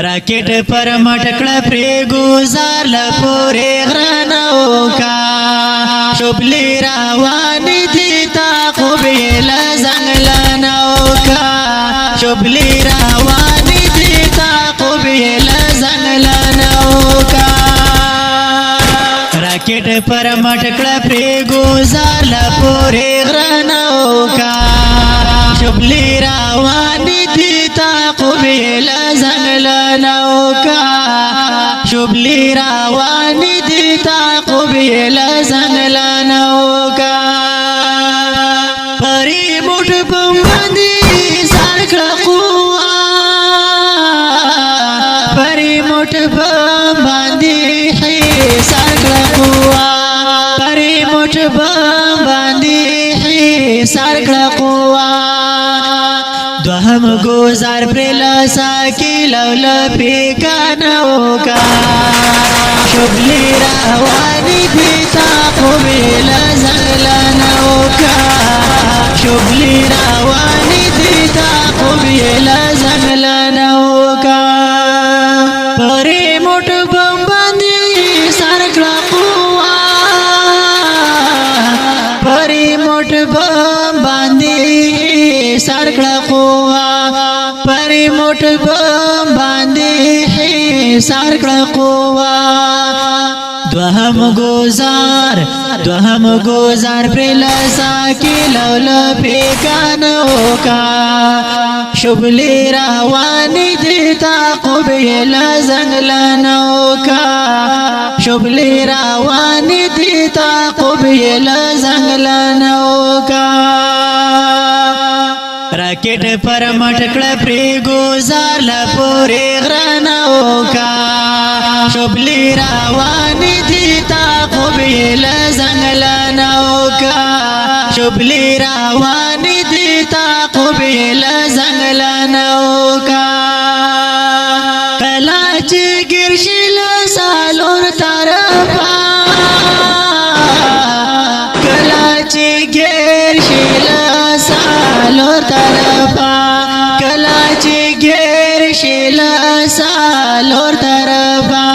راکټ پر مټکړه پری گزار لپاره غرانو کا شبلی روان دي تا خو بیل زنګلانو کا شبلی روان دي تا خو بیل زنګلانو کا راکټ پر مټکړه پری گزار لپاره غرانو کا شبلی روان دي تا خو بیل زنګلانو کا شبلی روان دي تا خو بیل زنګلانو کا پری موټ باندې سر کړه قوا پری موټ باندې سر کړه قوا پری موټ باندې سر کړه قوا دوهم گزار پر لاسا کی لولا پیکانو کا شبلی روانی دیتا قبیل زنگلانو کا شبلی روانی دیتا قبیل زنگلانو کا پری موٹ بمباندی سرکڑا قوا پری موٹ بمباندی سرکڑا قوا پری موٹ باندې سرکړه قوا دوهم گزار پر لاسا کی لولا پیکانو کا شبلی روان دیتا قبیل زنگلانو کا شبلی روان دیتا قبیل زنگلانو کا راکټ پر مټکړه پری گزار لپاره غرانو کا شبلی روان دي تا قبیل زنګلانو کا شبلی روان دي تا قبیل زنګلانو کا کلا چې ګرشل سالور طرفا کلا چې ګرشل سالور طرفا کلا چې ګر شیلا سالور طرفا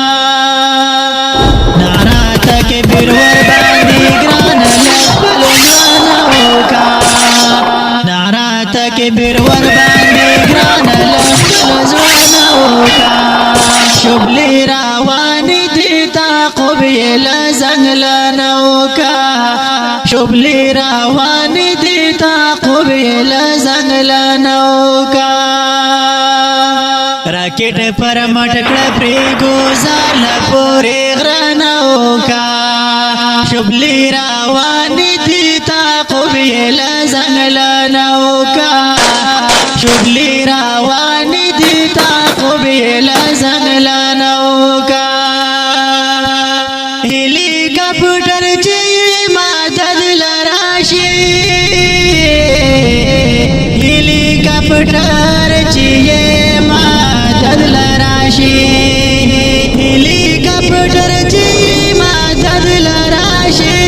نارا تک بیرور باندې ګران لخل ځانو کا نارا تک بیرور باندې ګران لخل ځانو کا شبلی روان دي تا قبیل زنګلانو کا شبلی روان دي تا قبیل زنګلانو کا راکټ پر مټکړه پری گزار لپاره غرانو کا شبلی روان دي تا قبیل زنګلانو کا شبلی روان دي تا قبیل زنګلانو کا هلیکاپټر چې مدد لراشي هلیکاپټر چې مدد لراشي هلیکاپټر چې مدد لراشي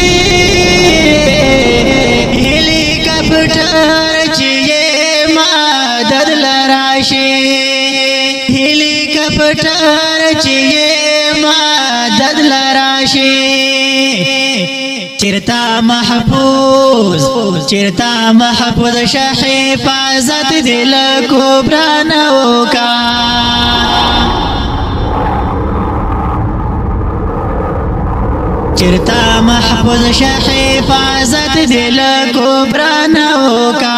هلیکاپټر چې مدد لراشي هلیکاپټر چې مدد لراشي چرتا محفوظ شه حفاظت دل کبرانو کا چرتا محفوظ شه حفاظت دل کبرانو کا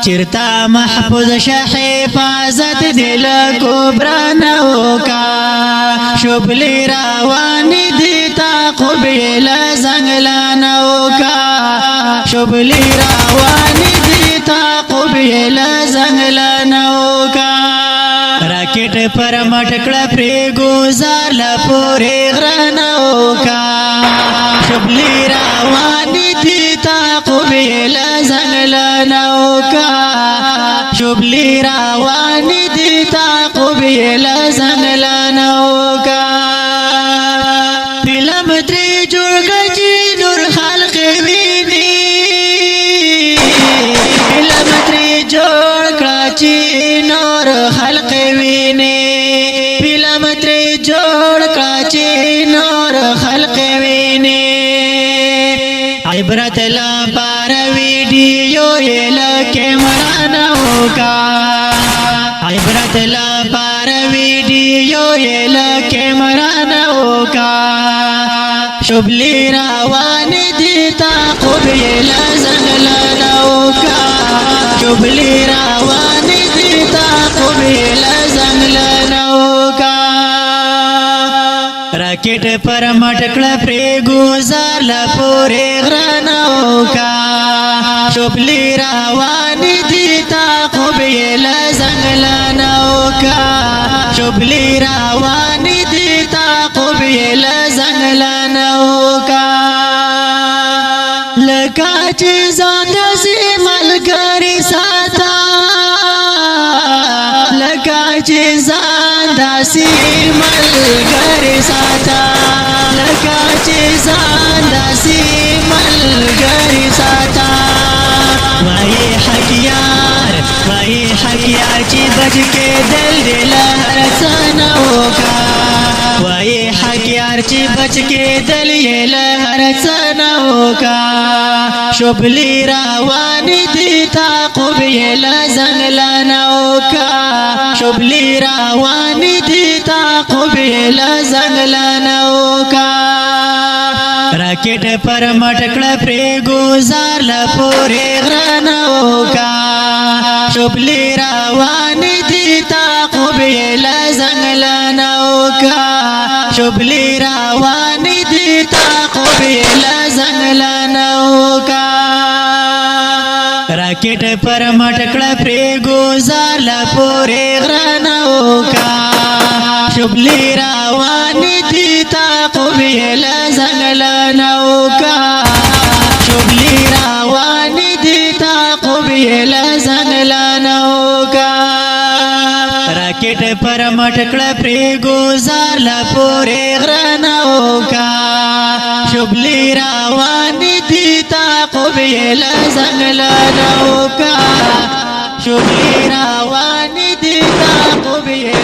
چرتا محفوظ شه حفاظت دل کبرانو کا شبلی روان دي تا قبیل زنګلانو کا شبلی روان دي تا قبیل زنګلانو کا راکټ پر مټکړه پری گزار لپاره غرانو کا شبلی روان دي تا قبیل زنګلانو کا شبلی روان دي تا قبیل زنګلانو کا فلم تری جوړ کړي نور خلق ویني فلم تری جوړ کړي نور خلق ویني متری جوړ کړه چې نور خلق ویني عبرت لپاره ویډیو یې له کیمرا نه وکا عبرت لپاره ویډیو یې له کیمرا نه وکا شبلی روان دي تعقب یې له زنګله نه وکا شبلی روان دي تعقب یې له زنګله نه وکا راکټ پر مټکړه پرې ګوزار له پورې غره نه وکا شبلی روان دي تعقب یې له زنګله نه وکا شبلی روان دي تعقب یې له زنګله نه وکا لکه چې ځان داسې ملګري ساته لکه چې ځان داسې ملګري ساته لکه چې ځان داسې ملګري ساته وایي حقیار چې بچ کېدل دې له هر څه نه وکا وایي حقیار چې بچ کېدل یې له هر څه نه وکا شبلی روان دي تعقب یې له زنګله نه وکا شبلی روان دي تعقب یې له زنګله نه وکا راکټ پر مټکړه پرې ګوزار له پورې غره نه وکا شبلی روان دي تعقب یې له زنګله نه وکا شبلی روان دي تعقب یې له زنګله نه وکا راکټ پر مټکړه پرې ګوزار له پورې غره نه وکا شبلی روان دي تعقب یې له زنګله نه وکا شبلی روان دي تعقب یې له زنګله نه وکا راکټ پر مټکړه پرې ګوزار له پورې غره نه وکا شبلی روان دي تعقب یې له زنګله نه وکا شبلی روان دي تعقب یې